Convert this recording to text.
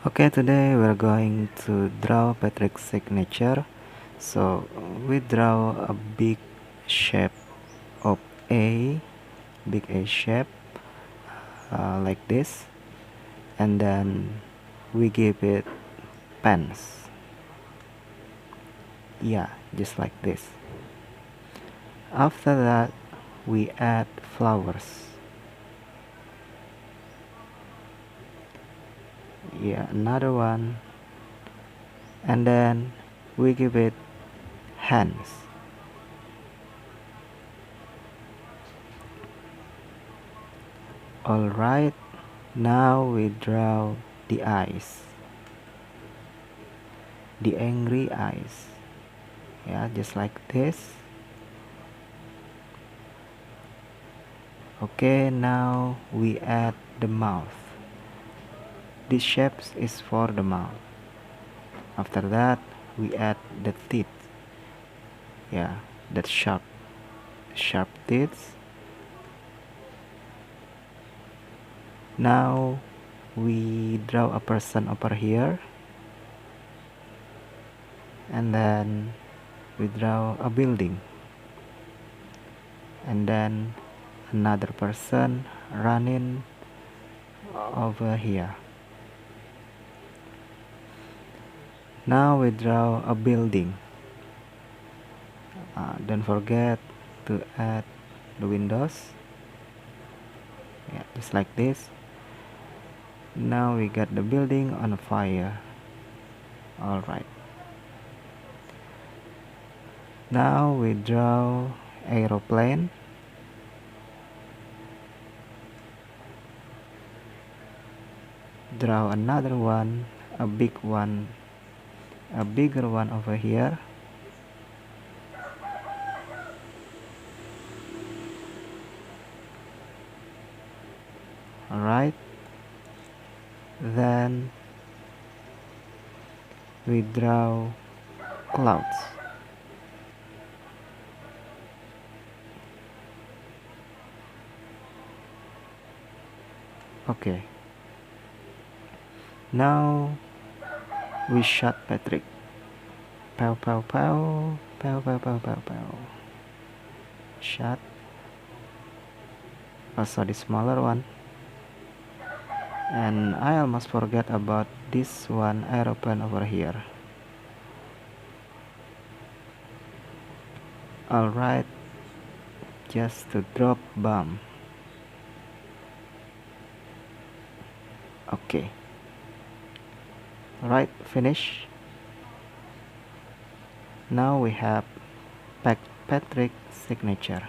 Okay, today we're going to draw Patrick's signature. So we draw a big shape of A, big A shape, like this, and then we give it pants. Yeah, just like this. After that, we add flowers. Yeah, another one, and then we give it hands. Alright, now we draw the eyes, the angry eyes. Yeah, just like this. Okay, now we add the mouth. This shape is for the mouth. After that, we add the teeth. Yeah, that sharp teeth. Now we draw a person over here, and then we draw a building, and then another person running over here. Now we draw a building. Don't forget to add the windows. Yeah, just like this. Now we got the building on fire. Alright. Now we draw aeroplane. Draw another one, a bigger one over here. Alright. Then we draw clouds. Okay. Now we shot Patrick. Pow pow pow, pow pow pow pow pow. Shot. Also the smaller one. And I almost forgot about this one aeroplane over here. Alright, just to drop bomb. Okay. Alright, finish. Now we have Patrick's signature.